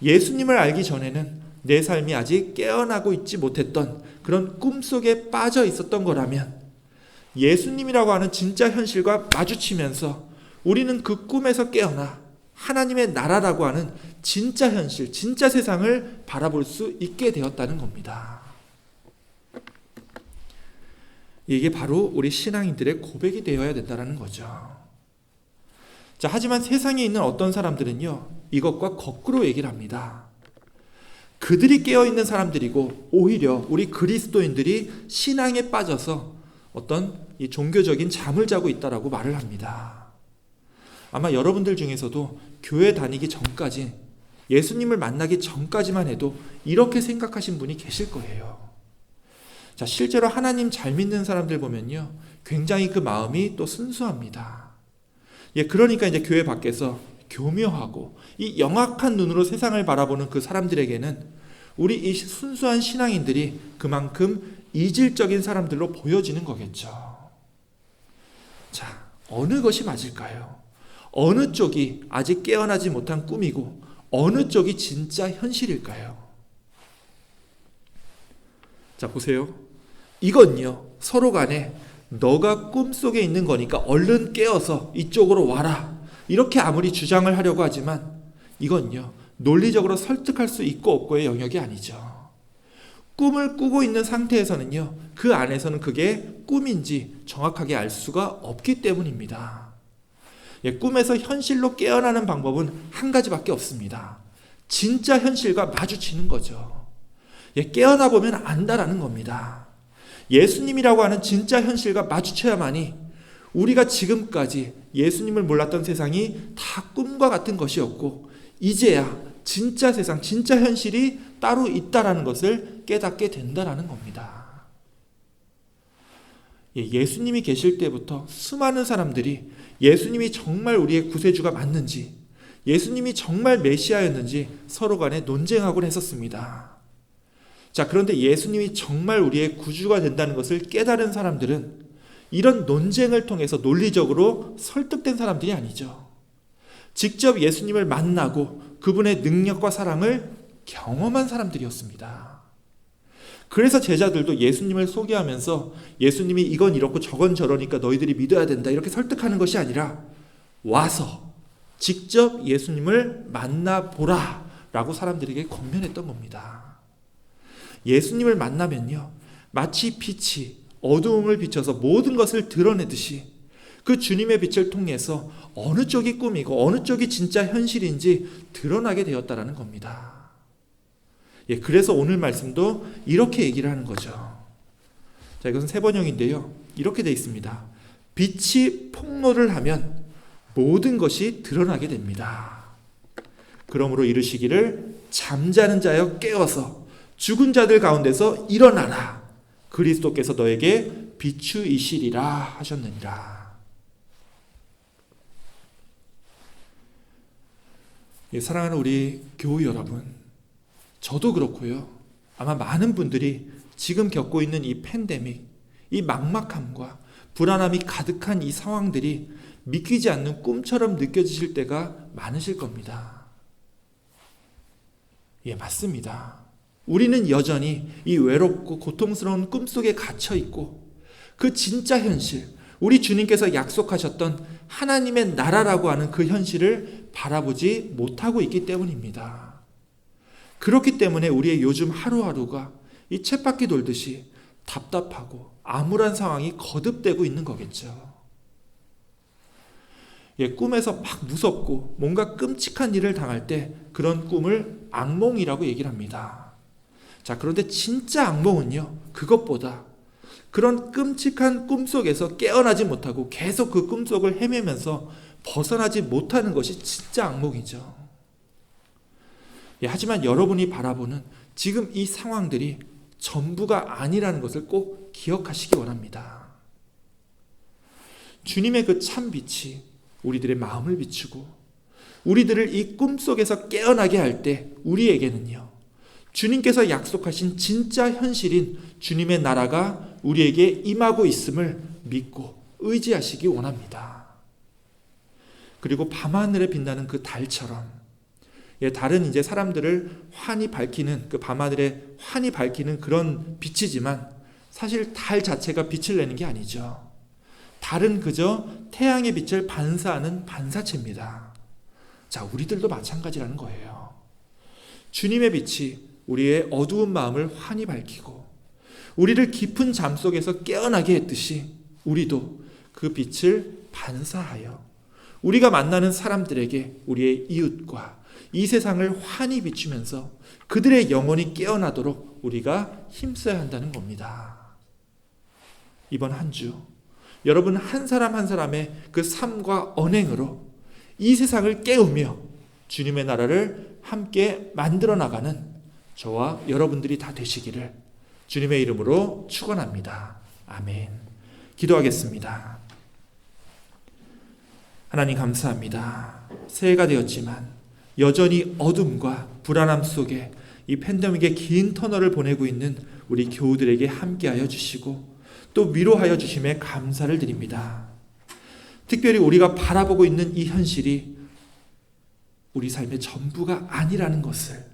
예수님을 알기 전에는 내 삶이 아직 깨어나고 있지 못했던 그런 꿈속에 빠져 있었던 거라면 예수님이라고 하는 진짜 현실과 마주치면서 우리는 그 꿈에서 깨어나 하나님의 나라라고 하는 진짜 현실, 진짜 세상을 바라볼 수 있게 되었다는 겁니다. 이게 바로 우리 신앙인들의 고백이 되어야 된다는 거죠. 자, 하지만 세상에 있는 어떤 사람들은요, 이것과 거꾸로 얘기를 합니다. 그들이 깨어있는 사람들이고 오히려 우리 그리스도인들이 신앙에 빠져서 어떤 이 종교적인 잠을 자고 있다라고 말을 합니다. 아마 여러분들 중에서도 교회 다니기 전까지, 예수님을 만나기 전까지만 해도 이렇게 생각하신 분이 계실 거예요. 자, 실제로 하나님 잘 믿는 사람들 보면요, 굉장히 그 마음이 또 순수합니다. 그러니까 이제 교회 밖에서 교묘하고 이 영악한 눈으로 세상을 바라보는 그 사람들에게는 우리 이 순수한 신앙인들이 그만큼 이질적인 사람들로 보여지는 거겠죠. 자, 어느 것이 맞을까요? 어느 쪽이 아직 깨어나지 못한 꿈이고 어느 쪽이 진짜 현실일까요? 자, 보세요. 이건요, 서로 간에 너가 꿈속에 있는 거니까 얼른 깨어서 이쪽으로 와라, 이렇게 아무리 주장을 하려고 하지만 이건요, 논리적으로 설득할 수 있고 없고의 영역이 아니죠. 꿈을 꾸고 있는 상태에서는요, 그 안에서는 그게 꿈인지 정확하게 알 수가 없기 때문입니다. 꿈에서 현실로 깨어나는 방법은 한 가지밖에 없습니다. 진짜 현실과 마주치는 거죠. 깨어나 보면 안다라는 겁니다. 예수님이라고 하는 진짜 현실과 마주쳐야만이 우리가 지금까지 예수님을 몰랐던 세상이 다 꿈과 같은 것이었고 이제야 진짜 세상, 진짜 현실이 따로 있다라는 것을 깨닫게 된다라는 겁니다. 예수님이 계실 때부터 수많은 사람들이 예수님이 정말 우리의 구세주가 맞는지, 예수님이 정말 메시아였는지 서로 간에 논쟁하곤 했었습니다. 자, 그런데 예수님이 정말 우리의 구주가 된다는 것을 깨달은 사람들은 이런 논쟁을 통해서 논리적으로 설득된 사람들이 아니죠. 직접 예수님을 만나고 그분의 능력과 사랑을 경험한 사람들이었습니다. 그래서 제자들도 예수님을 소개하면서 예수님이 이건 이렇고 저건 저러니까 너희들이 믿어야 된다, 이렇게 설득하는 것이 아니라 와서 직접 예수님을 만나보라 라고 사람들에게 권면했던 겁니다. 예수님을 만나면요, 마치 빛이 어두움을 비춰서 모든 것을 드러내듯이 그 주님의 빛을 통해서 어느 쪽이 꿈이고 어느 쪽이 진짜 현실인지 드러나게 되었다라는 겁니다. 그래서 오늘 말씀도 이렇게 얘기를 하는 거죠. 자, 이것은 세 번역인데요. 이렇게 되어 있습니다. 빛이 폭로를 하면 모든 것이 드러나게 됩니다. 그러므로 이르시기를 잠자는 자여 깨어서 죽은 자들 가운데서 일어나라. 그리스도께서 너에게 비추이시리라 하셨느니라. 사랑하는 우리 교우 여러분, 저도 그렇고요. 아마 많은 분들이 지금 겪고 있는 이 팬데믹, 이 막막함과 불안함이 가득한 이 상황들이 믿기지 않는 꿈처럼 느껴지실 때가 많으실 겁니다. 맞습니다. 우리는 여전히 이 외롭고 고통스러운 꿈속에 갇혀 있고 그 진짜 현실, 우리 주님께서 약속하셨던 하나님의 나라라고 하는 그 현실을 바라보지 못하고 있기 때문입니다. 그렇기 때문에 우리의 요즘 하루하루가 이 쳇바퀴 돌듯이 답답하고 암울한 상황이 거듭되고 있는 거겠죠. 꿈에서 막 무섭고 뭔가 끔찍한 일을 당할 때 그런 꿈을 악몽이라고 얘기를 합니다. 자, 그런데 진짜 악몽은요, 그것보다 그런 끔찍한 꿈속에서 깨어나지 못하고 계속 그 꿈속을 헤매면서 벗어나지 못하는 것이 진짜 악몽이죠. 하지만 여러분이 바라보는 지금 이 상황들이 전부가 아니라는 것을 꼭 기억하시기 원합니다. 주님의 그 참 빛이 우리들의 마음을 비추고 우리들을 이 꿈속에서 깨어나게 할 때 우리에게는요, 주님께서 약속하신 진짜 현실인 주님의 나라가 우리에게 임하고 있음을 믿고 의지하시기 원합니다. 그리고 밤하늘에 빛나는 그 달처럼, 달은 이제 사람들을 환히 밝히는, 그 밤하늘에 환히 밝히는 그런 빛이지만 사실 달 자체가 빛을 내는 게 아니죠. 달은 그저 태양의 빛을 반사하는 반사체입니다. 자, 우리들도 마찬가지라는 거예요. 주님의 빛이 우리의 어두운 마음을 환히 밝히고 우리를 깊은 잠 속에서 깨어나게 했듯이 우리도 그 빛을 반사하여 우리가 만나는 사람들에게 우리의 이웃과 이 세상을 환히 비추면서 그들의 영혼이 깨어나도록 우리가 힘써야 한다는 겁니다. 이번 한 주 여러분 한 사람 한 사람의 그 삶과 언행으로 이 세상을 깨우며 주님의 나라를 함께 만들어 나가는 저와 여러분들이 다 되시기를 주님의 이름으로 축원합니다. 아멘. 기도하겠습니다. 하나님 감사합니다. 새해가 되었지만 여전히 어둠과 불안함 속에 이 팬데믹의 긴 터널을 보내고 있는 우리 교우들에게 함께하여 주시고 또 위로하여 주심에 감사를 드립니다. 특별히 우리가 바라보고 있는 이 현실이 우리 삶의 전부가 아니라는 것을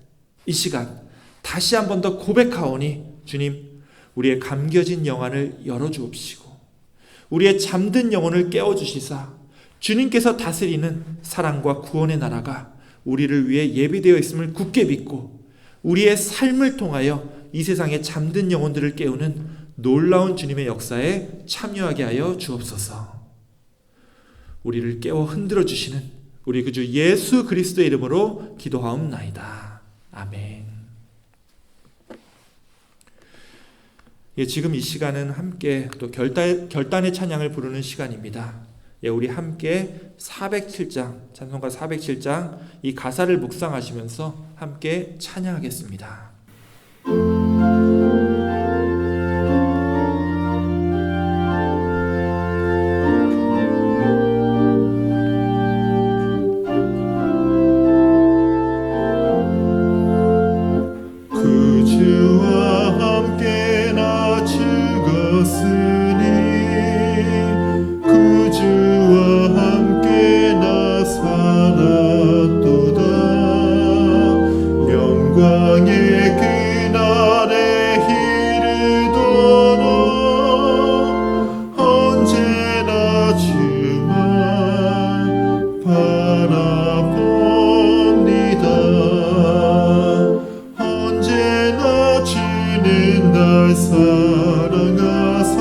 이 시간 다시 한 번 더 고백하오니 주님, 우리의 감겨진 영안을 열어주옵시고 우리의 잠든 영혼을 깨워주시사 주님께서 다스리는 사랑과 구원의 나라가 우리를 위해 예비되어 있음을 굳게 믿고 우리의 삶을 통하여 이 세상의 잠든 영혼들을 깨우는 놀라운 주님의 역사에 참여하게 하여 주옵소서. 우리를 깨워 흔들어 주시는 우리 그 주 예수 그리스도의 이름으로 기도하옵나이다. 아멘. 지금 이 시간은 함께 또 결단의 찬양을 부르는 시간입니다. 우리 함께 407장, 찬송가 407장 이 가사를 묵상하시면서 함께 찬양하겠습니다. 영광의 주는 날 사랑하사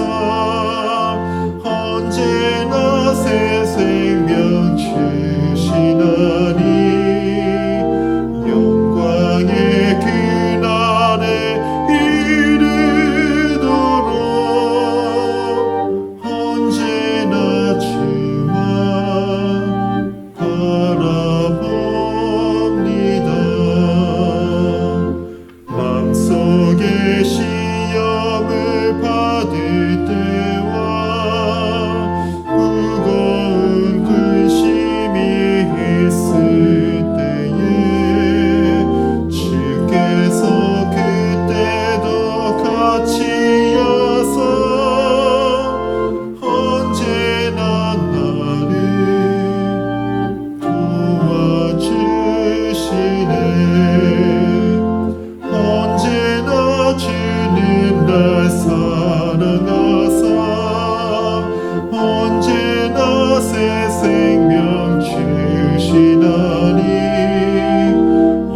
언제나 새 생명 주시나니 영광의 그날에 이르도록 언제나 주만 바라봅니다. 마음속에 시험을 받을 때와 무거운 근심이 있을 때에 주께서 그때도 같이 여서 언제나 나를 도와주시네. 언제나 주는 날 사랑하사 언제나 새 생명 주시나니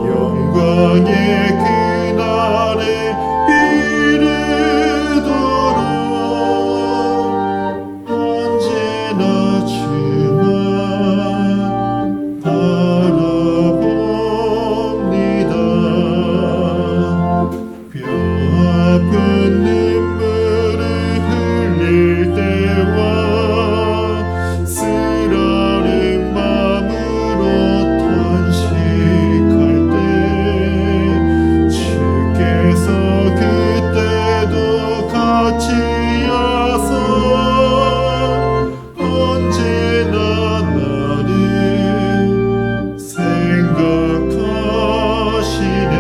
영광의 그날에 이르도록 언제나 주만 바라봅니다. 뼈 아픈 눈물을 흘릴 때와 쓰라린 마음으로 탄식할 때 주께서 그때도 같이 여서 언제나 나를 생각하시네.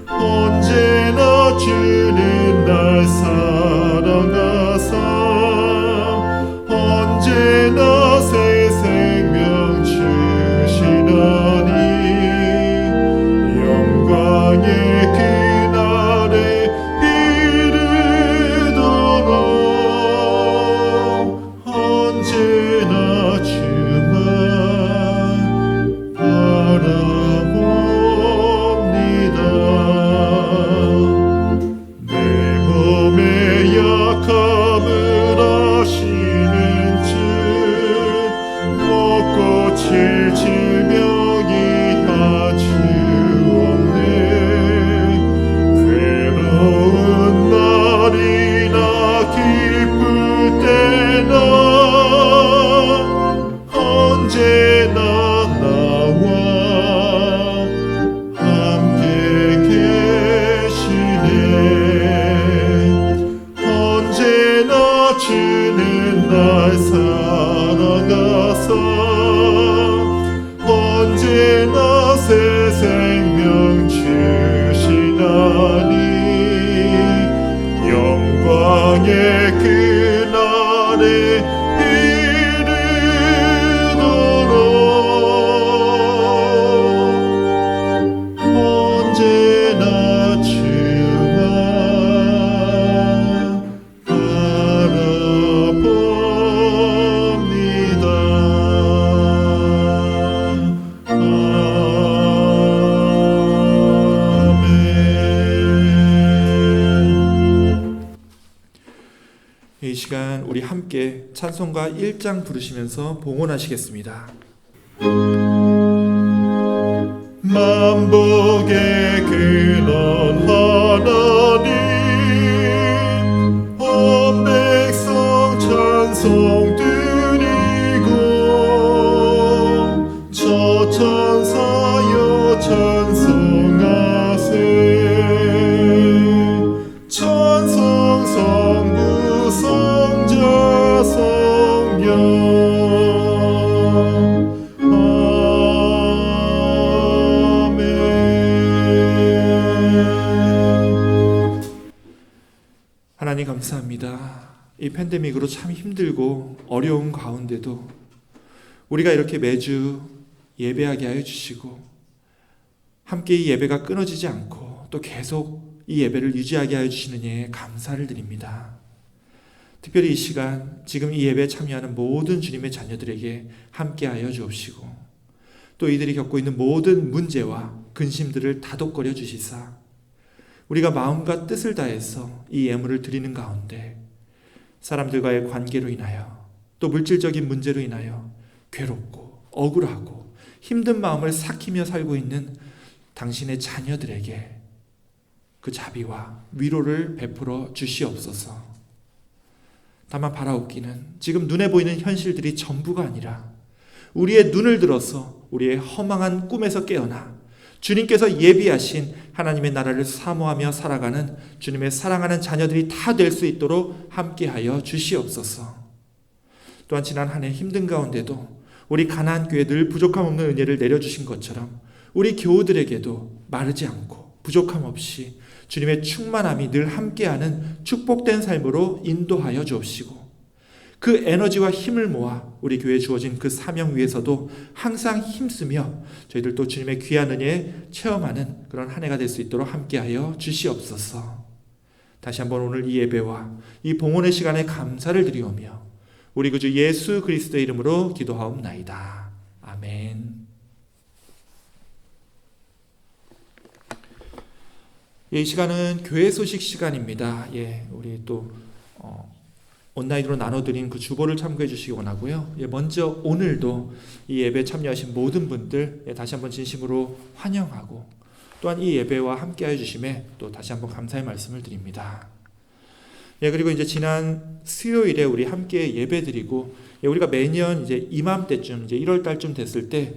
언제나 주는 날 사랑하사 언제나 새 생명 주시나니 영광의 그날에 이르도록 언제나 주만 바라봅니다. 내 몸의 약함을 아시는 주 못 고칠 질병이 아주 없네. 괴로운 날이나 기쁠 때나 언제나 나와 함께 계시네. 언제나 주는 날 사랑하사 언제나 새 생명 주시나니 영광의 그날에 이르도록 언제나 주만 바라봅니다. 아멘. 이 시간 우리 함께 찬송가 1장 부르시면서 봉헌하시겠습니다. 만복의 근원 하나님 온 백성 찬송 드리고 저 천사여 찬송하세 천성 성부 성자 성령 하나님 감사합니다. 이 팬데믹으로 참 힘들고 어려운 가운데도 우리가 이렇게 매주 예배하게 하여 주시고 함께 이 예배가 끊어지지 않고 또 계속 이 예배를 유지하게 하여 주시는 예에 감사를 드립니다. 특별히 이 시간 지금 이 예배에 참여하는 모든 주님의 자녀들에게 함께 하여 주옵시고 또 이들이 겪고 있는 모든 문제와 근심들을 다독거려 주시사 우리가 마음과 뜻을 다해서 이 예물을 드리는 가운데 사람들과의 관계로 인하여 또 물질적인 문제로 인하여 괴롭고 억울하고 힘든 마음을 삭히며 살고 있는 당신의 자녀들에게 그 자비와 위로를 베풀어 주시옵소서. 다만 바라옵기는 지금 눈에 보이는 현실들이 전부가 아니라 우리의 눈을 들어서 우리의 허망한 꿈에서 깨어나 주님께서 예비하신 하나님의 나라를 사모하며 살아가는 주님의 사랑하는 자녀들이 다 될 수 있도록 함께하여 주시옵소서. 또한 지난 한 해 힘든 가운데도 우리 가나안 교회 늘 부족함 없는 은혜를 내려주신 것처럼 우리 교우들에게도 마르지 않고 부족함 없이 주님의 충만함이 늘 함께하는 축복된 삶으로 인도하여 주옵시고 그 에너지와 힘을 모아 우리 교회에 주어진 그 사명 위에서도 항상 힘쓰며 저희들도 주님의 귀한 은혜 체험하는 그런 한 해가 될 수 있도록 함께하여 주시옵소서. 다시 한번 오늘 이 예배와 이 봉헌의 시간에 감사를 드리오며 우리 구주 예수 그리스도의 이름으로 기도하옵나이다. 아멘. 이 시간은 교회 소식 시간입니다. 우리 또 온라인으로 나눠드린 그 주보를 참고해 주시기 원하고요. 먼저 오늘도 이 예배에 참여하신 모든 분들 다시 한번 진심으로 환영하고 또한 이 예배와 함께해 주심에 또 다시 한번 감사의 말씀을 드립니다. 그리고 이제 지난 수요일에 우리 함께 예배드리고 우리가 매년 이제 이맘때쯤 이제 1월 달쯤 됐을 때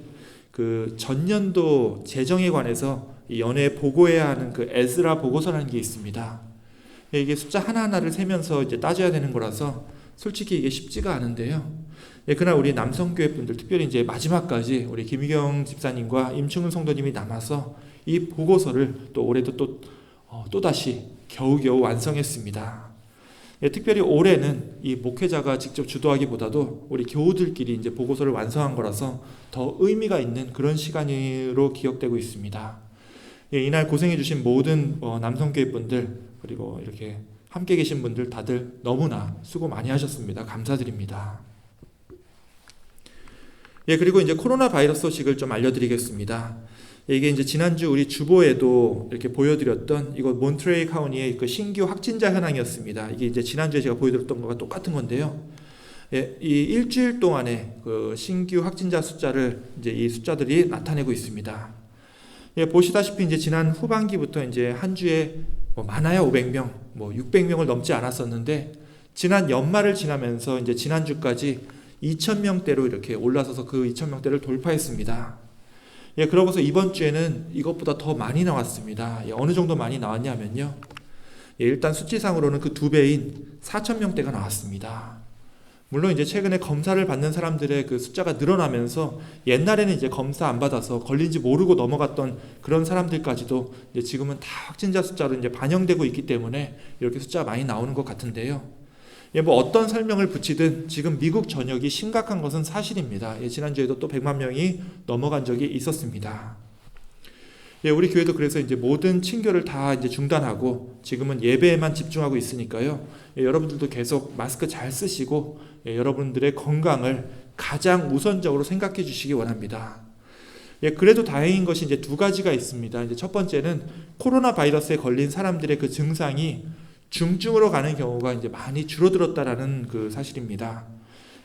그 전년도 재정에 관해서 이 연회에 보고해야 하는 그 에스라 보고서라는 게 있습니다. 이게 숫자 하나하나를 세면서 이제 따져야 되는 거라서 솔직히 이게 쉽지가 않은데요. 그날 우리 남성교회 분들 특별히 이제 마지막까지 우리 김희경 집사님과 임충은 성도님이 남아서 이 보고서를 또 올해도 또다시 겨우겨우 완성했습니다. 특별히 올해는 이 목회자가 직접 주도하기보다도 우리 교우들끼리 이제 보고서를 완성한 거라서 더 의미가 있는 그런 시간으로 기억되고 있습니다. 이날 고생해 주신 모든 남성교회 분들 그리고 이렇게 함께 계신 분들 다들 너무나 수고 많이 하셨습니다. 감사드립니다. 그리고 이제 코로나 바이러스 소식을 좀 알려드리겠습니다. 이게 이제 지난주 우리 주보에도 이렇게 보여드렸던 이거 몬트레이 카운티의 그 신규 확진자 현황이었습니다. 이게 이제 지난주에 제가 보여드렸던 거와 똑같은 건데요. 이 일주일 동안의 그 신규 확진자 숫자를 이제 이 숫자들이 나타내고 있습니다. 보시다시피 이제 지난 후반기부터 이제 한 주에 많아야 500명, 600명을 넘지 않았었는데 지난 연말을 지나면서 이제 지난주까지 2,000명대로 이렇게 올라서서 그 2,000명대를 돌파했습니다. 그러고서 이번 주에는 이것보다 더 많이 나왔습니다. 어느 정도 많이 나왔냐면요. 일단 수치상으로는 그 2배인 4,000명대가 나왔습니다. 물론 이제 최근에 검사를 받는 사람들의 그 숫자가 늘어나면서 옛날에는 이제 검사 안 받아서 걸린지 모르고 넘어갔던 그런 사람들까지도 이제 지금은 다 확진자 숫자로 이제 반영되고 있기 때문에 이렇게 숫자가 많이 나오는 것 같은데요. 어떤 설명을 붙이든 지금 미국 전역이 심각한 것은 사실입니다. 지난주에도 또 100만 명이 넘어간 적이 있었습니다. 우리 교회도 그래서 이제 모든 친교를 다 이제 중단하고 지금은 예배에만 집중하고 있으니까요. 여러분들도 계속 마스크 잘 쓰시고 여러분들의 건강을 가장 우선적으로 생각해 주시기 원합니다. 그래도 다행인 것이 이제 두 가지가 있습니다. 이제 첫 번째는 코로나 바이러스에 걸린 사람들의 그 증상이 중증으로 가는 경우가 이제 많이 줄어들었다라는 그 사실입니다.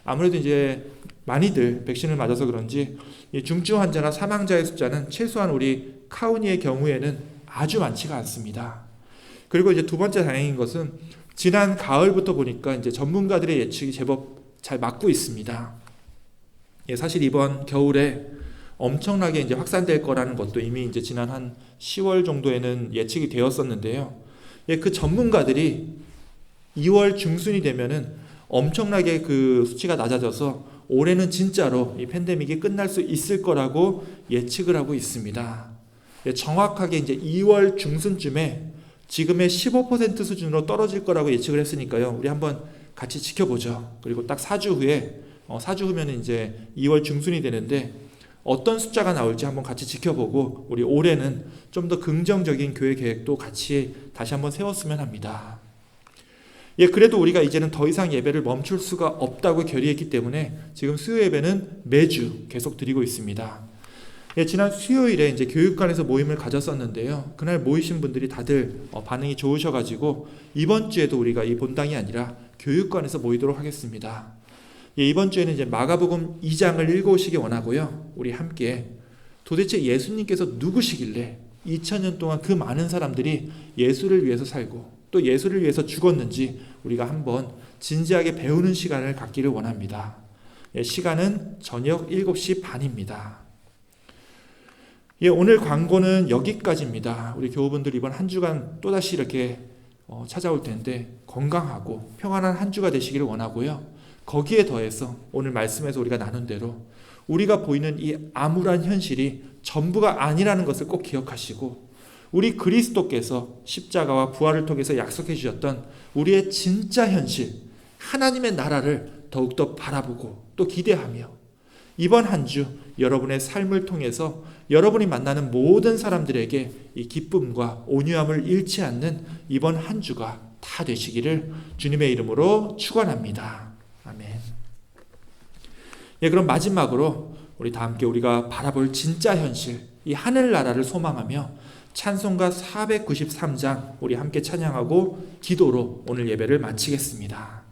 아무래도 이제 많이들 백신을 맞아서 그런지 중증 환자나 사망자의 숫자는 최소한 우리 카운티의 경우에는 아주 많지가 않습니다. 그리고 이제 두 번째 다행인 것은 지난 가을부터 보니까 이제 전문가들의 예측이 제법 잘 맞고 있습니다. 사실 이번 겨울에 엄청나게 이제 확산될 거라는 것도 이미 이제 지난 한 10월 정도에는 예측이 되었었는데요. 그 전문가들이 2월 중순이 되면은 엄청나게 그 수치가 낮아져서 올해는 진짜로 이 팬데믹이 끝날 수 있을 거라고 예측을 하고 있습니다. 정확하게 이제 2월 중순쯤에 지금의 15% 수준으로 떨어질 거라고 예측을 했으니까요. 우리 한번 같이 지켜보죠. 그리고 딱 4주 후에 4주 후면은 이제 2월 중순이 되는데 어떤 숫자가 나올지 한번 같이 지켜보고 우리 올해는 좀 더 긍정적인 교회 계획도 같이 다시 한번 세웠으면 합니다. 그래도 우리가 이제는 더 이상 예배를 멈출 수가 없다고 결의했기 때문에 지금 수요 예배는 매주 계속 드리고 있습니다. 지난 수요일에 이제 교육관에서 모임을 가졌었는데요. 그날 모이신 분들이 다들 반응이 좋으셔가지고 이번 주에도 우리가 이 본당이 아니라 교육관에서 모이도록 하겠습니다. 이번 주에는 이제 마가복음 2장을 읽어오시기 원하고요. 우리 함께 도대체 예수님께서 누구시길래 2000년 동안 그 많은 사람들이 예수를 위해서 살고 또 예수를 위해서 죽었는지 우리가 한번 진지하게 배우는 시간을 갖기를 원합니다. 시간은 저녁 7시 반입니다. 오늘 광고는 여기까지입니다. 우리 교우분들 이번 한 주간 또다시 이렇게 찾아올 텐데 건강하고 평안한 한 주가 되시기를 원하고요. 거기에 더해서 오늘 말씀에서 우리가 나눈 대로 우리가 보이는 이 암울한 현실이 전부가 아니라는 것을 꼭 기억하시고 우리 그리스도께서 십자가와 부활을 통해서 약속해 주셨던 우리의 진짜 현실 하나님의 나라를 더욱더 바라보고 또 기대하며 이번 한 주 여러분의 삶을 통해서 여러분이 만나는 모든 사람들에게 이 기쁨과 온유함을 잃지 않는 이번 한 주가 다 되시기를 주님의 이름으로 축원합니다. 아멘. 그럼 마지막으로 우리 다 함께 우리가 바라볼 진짜 현실 이 하늘나라를 소망하며 찬송가 493장 우리 함께 찬양하고 기도로 오늘 예배를 마치겠습니다.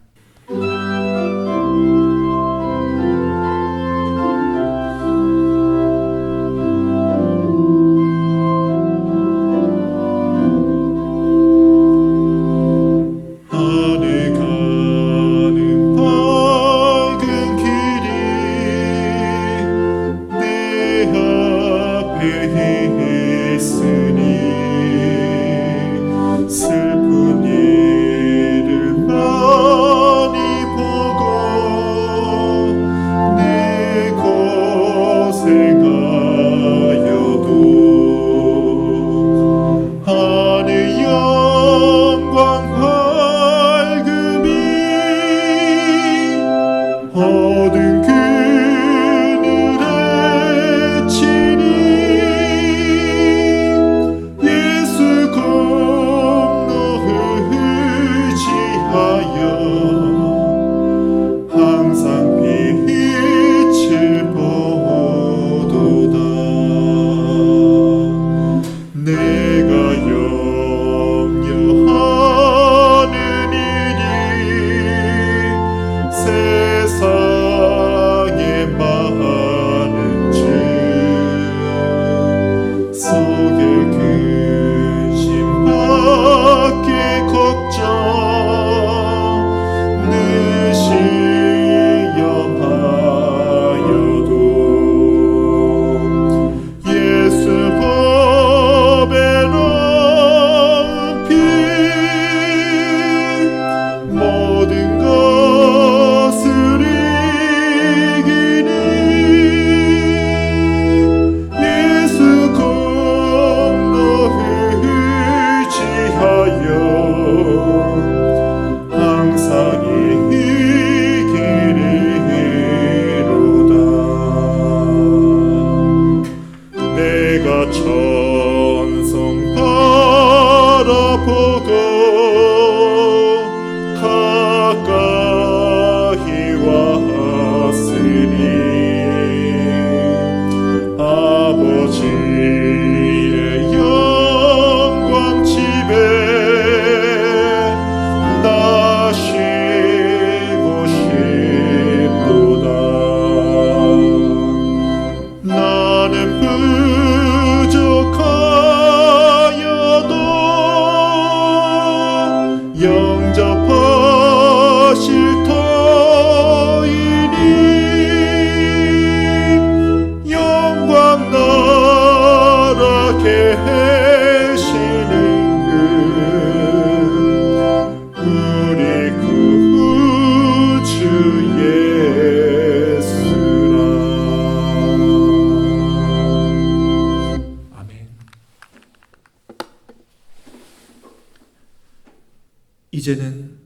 이제는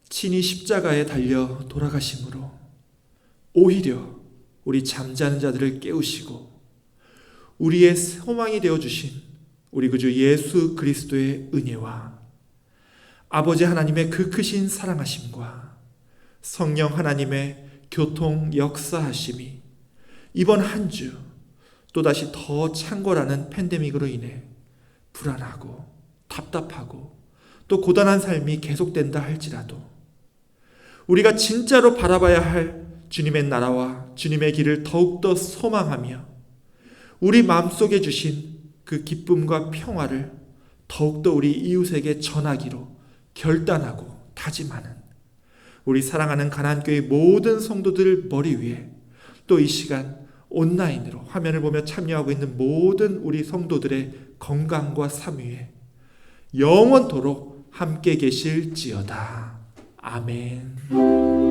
친히 십자가에 달려 돌아가심으로 오히려 우리 잠자는 자들을 깨우시고 우리의 소망이 되어주신 우리 구주 예수 그리스도의 은혜와 아버지 하나님의 그 크신 사랑하심과 성령 하나님의 교통 역사하심이 이번 한 주 또다시 더 창궐하는 팬데믹으로 인해 불안하고 답답하고 또 고단한 삶이 계속된다 할지라도 우리가 진짜로 바라봐야 할 주님의 나라와 주님의 길을 더욱더 소망하며 우리 마음속에 주신 그 기쁨과 평화를 더욱더 우리 이웃에게 전하기로 결단하고 다짐하는 우리 사랑하는 가나안교회 모든 성도들 머리 위에 또 이 시간 온라인으로 화면을 보며 참여하고 있는 모든 우리 성도들의 건강과 삶 위에 영원토록 함께 계실지어다. 아멘.